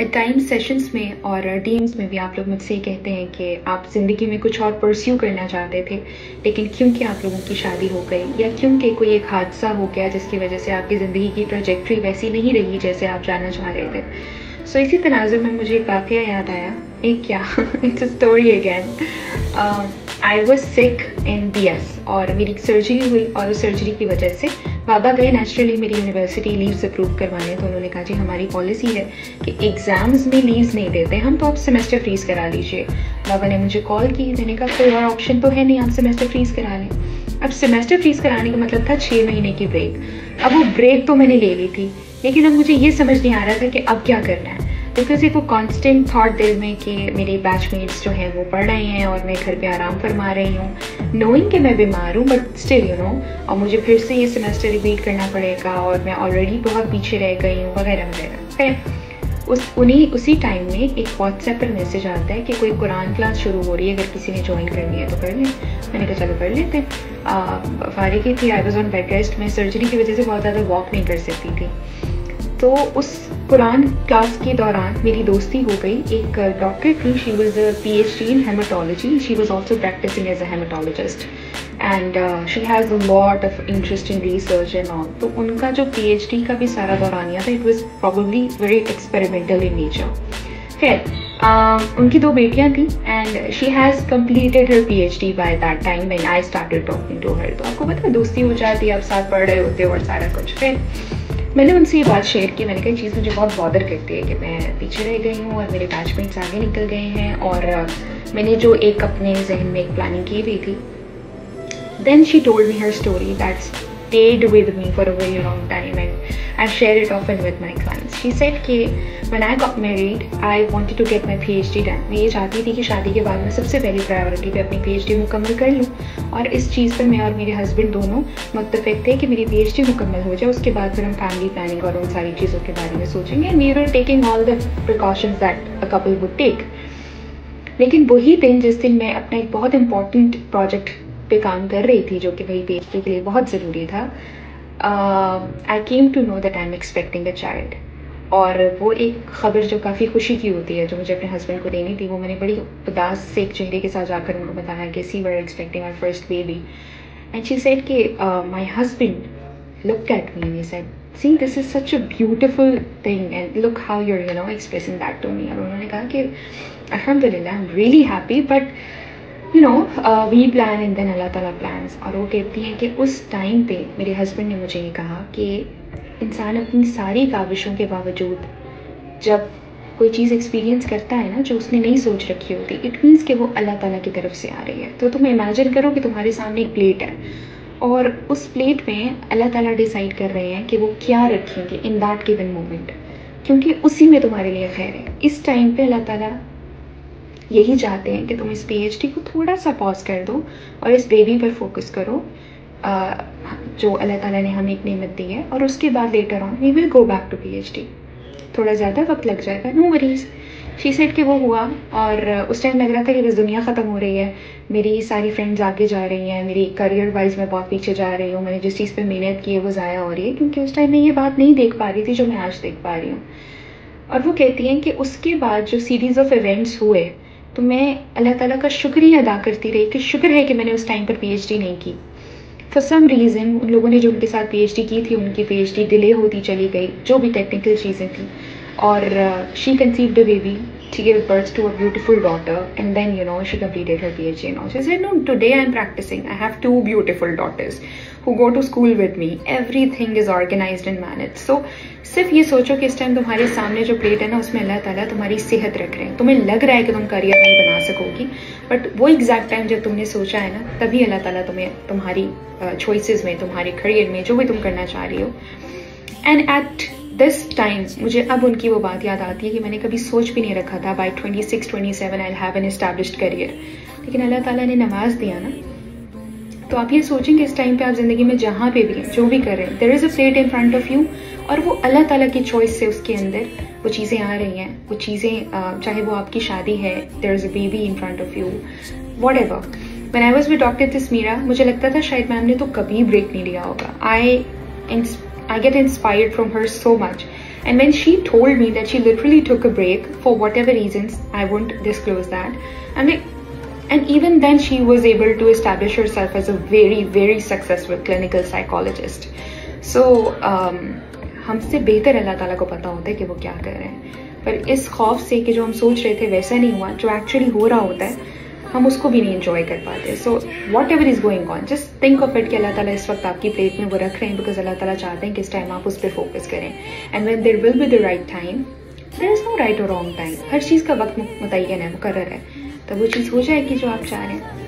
Eight times sessions में और DMs में भी आप लोग मुझसे कहते हैं कि आप ज़िंदगी में कुछ और परस्यू करना चाहते थे, लेकिन क्योंकि आप लोगों की शादी हो गई या क्योंकि कोई एक हादसा हो गया जिसकी वजह से आपकी ज़िंदगी की ट्रैजेक्टरी वैसी नहीं रही जैसे आप जानना चाह रहे थे। सो इसी तनाज़ुर में मुझे एक वाक़या याद आया। एक क्या it's a story again. I was sick in BS और मेरी सर्जरी हुई और उस सर्जरी की वजह से बाबा गए नेचुरली मेरी यूनिवर्सिटी लीव्स अप्रूव करवाने। तो उन्होंने कहा जी हमारी पॉलिसी है कि एग्ज़ाम्स में लीव्स नहीं देते हम, तो आप सेमेस्टर फ्रीज़ करा लीजिए। बाबा ने मुझे कॉल की, मैंने कहा कोई और ऑप्शन तो है नहीं, आप सेमेस्टर फ्रीज़ करा लें। अब सेमेस्टर फ्रीज़ कराने का मतलब था 6 महीने की ब्रेक। अब वो ब्रेक तो मैंने ले ली थी, लेकिन अब मुझे ये समझ नहीं आ रहा था कि अब क्या करना है, बिकॉज एक वो कॉन्स्टेंट थॉट दिल में कि मेरे बैचमेट्स जो हैं वो पढ़ रहे हैं और मैं घर पे आराम फरमा रही हूँ, नोइंग कि मैं बीमार हूँ, बट स्टिल यू नो, और मुझे फिर से ये सेमेस्टर रिपीट करना पड़ेगा और मैं ऑलरेडी बहुत पीछे रह गई हूँ वगैरह वगैरह। फिर उसी टाइम में एक व्हाट्सएप पर मैसेज आता है कि कोई कुरान क्लास शुरू हो रही है, अगर किसी ने ज्वाइन करनी है तो कर लें। मैंने कहा चलो कर लेते हैं। फारिगी थी, I was on bed rest, मैं सर्जरी की वजह से बहुत ज़्यादा वॉक नहीं कर सकती थी। तो उस कुरान क्लास के दौरान मेरी दोस्ती हो गई एक डॉक्टर थी। She was a PhD in haematology, she was also practising as a haematologist and she has a lot of interest in research and all. तो उनका जो PhD का भी सारा दौरानिया था, it was probably very experimental in nature. खैर उनकी 2 बेटियां थी and she has completed her PhD by that time when I started talking to her. तो आपको पता है दोस्ती हो जाती है, आप साथ पढ़ रहे होते हो और सारा कुछ। फिर मैंने उनसे ये बात शेयर की, मैंने कहा चीज़ मुझे बहुत बॉदर करती है कि मैं पीछे रह गई हूँ और मेरे बैचमेट्स आगे निकल गए हैं, और मैंने जो एक अपने जहन में एक प्लानिंग की हुई थी। Then she told me her story that stayed with me for a very long time and I share it often with my clients. She said कि when I got married, I wanted to get my PhD done. मैं ये चाहती थी कि शादी के बाद मैं सबसे पहली प्रायोरिटी पे अपनी PhD मुकम्मल कर लूँ, और इस चीज़ पर मैं और मेरे हस्बैंड दोनों मुत्तफिक थे कि मेरी PhD मुकम्मल हो जाए, उसके बाद फिर हम फैमिली प्लानिंग और उन सारी चीज़ों के बारे में सोचेंगे। And we were taking all the precautions that a couple would take. लेकिन वही दिन जिस दिन मैं अपना एक बहुत इंपॉर्टेंट प्रोजेक्ट पे काम कर रही थी, जो कि वही PhD के लिए बहुत ज़रूरी था, I came to know that I am expecting a child. और वो एक खबर जो काफ़ी खुशी की होती है, जो मुझे अपने हस्बैंड को देनी थी, वो मैंने बड़ी उदास से एक चेहरे के साथ जाकर उनको बताया कि see we're expecting our first baby. And she said कि my husband looked at me and he said see this is such a beautiful thing and look how your you know expressing that to me. और उन्होंने कहा कि अल्हम्दुलिल्लाह I am really happy, but you know we plan and then Allah Ta'ala plans. और वो कहती हैं कि उस टाइम पे मेरे हस्बैंड ने मुझे ये कहा कि इंसान अपनी सारी काविशों के बावजूद जब कोई चीज़ एक्सपीरियंस करता है ना जो उसने नहीं सोच रखी होती, इट मीन्स कि वो अल्लाह ताला की तरफ से आ रही है। तो तुम इमेजिन करो कि तुम्हारे सामने एक प्लेट है और उस प्लेट में अल्लाह ताला डिसाइड कर रहे हैं कि वो क्या रखेंगे इन दैट गिवन मोमेंट, क्योंकि उसी में तुम्हारे लिए खैर है। इस टाइम पे अल्लाह ताला यही चाहते हैं कि तुम इस PhD को थोड़ा सा पॉज कर दो और इस बेबी पर फोकस करो, जो अल्लाह ताला ने हमें एक नेमत दी है, और उसके बाद later on we will go back to PhD। थोड़ा ज़्यादा वक्त लग जाएगा, नो वरीज। शी सेड कि वो हुआ, और उस टाइम लग रहा था कि बस दुनिया ख़त्म हो रही है, मेरी सारी फ्रेंड्स आगे जा रही हैं, मेरी करियर वाइज मैं बहुत पीछे जा रही हूँ, मैंने जिस चीज़ पे मेहनत की है वो ज़ाया हो रही है, क्योंकि उस टाइम मैं ये बात नहीं देख पा रही थी जो मैं आज देख पा रही हूँ। और वो कहती हैं कि उसके बाद जो सीरीज़ ऑफ इवेंट्स हुए, तो मैं अल्लाह ताला का शुक्रिया अदा करती रही कि शुक्र है कि मैंने उस टाइम पर PhD नहीं की। फॉर सम रीज़न उन लोगों ने जो उनके साथ PhD की थी, उनकी PhD डिले होती चली गई, जो भी टेक्निकल चीज़ें थी, और she conceived a baby, she gave birth to a beautiful daughter, and then you know she completed her PhD and all. She said, no, today I am practicing, I have 2 beautiful daughters who go to school with me, everything is organized and managed. So सिर्फ ये सोचो कि इस time तुम्हारे सामने जो plate है ना, उसमें अल्लाह ताला तुम्हारी सेहत रख रहे हैं। तुम्हें लग रहा है कि तुम करियर नहीं बना सकोगी, बट वो एग्जैक्ट टाइम जब तुमने सोचा है ना, तभी अल्लाह ताला तुम्हें तुम्हारी चॉइसेस में, तुम्हारे करियर में, जो भी तुम करना चाह रही हो। एंड एट दिस टाइम मुझे अब उनकी वो बात याद आती है कि मैंने कभी सोच भी नहीं रखा था by 26-27 I have an established career, लेकिन अल्लाह ताला ने नवाज दिया ना। तो आप ये सोचें कि इस टाइम पे आप जिंदगी में जहाँ पे भी हैं, जो भी कर रहे हैं, there is a plate in front of you, और वो अल्लाह ताला की चॉइस से उसके अंदर वो चीज़ें आ रही हैं। वो चीज़ें चाहे वो आपकी शादी है, there is a baby in front of you, whatever. When I was with doctor Tasmira, मुझे लगता था शायद मैम ने तो कभी ब्रेक नहीं लिया होगा। I get inspired from her so much And when she told me that she literally took a break for whatever reasons, I won't disclose that. And even then she was able to establish herself as a very, very successful clinical psychologist. So हमसे बेहतर अल्लाह ताला को पता होता है कि वो क्या कर रहे हैं. पर इस खौफ से कि जो हम सोच रहे थे वैसा नहीं हुआ, जो एक्चुअली हो रहा होता है हम उसको भी नहीं एंजॉय कर पाते. So what ever is going on, just think of it कि अल्लाह ताला इस वक्त आपकी प्लेट में वो रख रहे हैं बिकॉज अल्लाह ताला चाहते हैं कि इस टाइम आप उस पर फोकस करें. And when there will be the right time, there is no right or wrong time. हर चीज़ का वक्त मुतय्यन है, मुकर्रर है, तब वो चीज़ हो जाएगी जो आप चाह रहे हैं.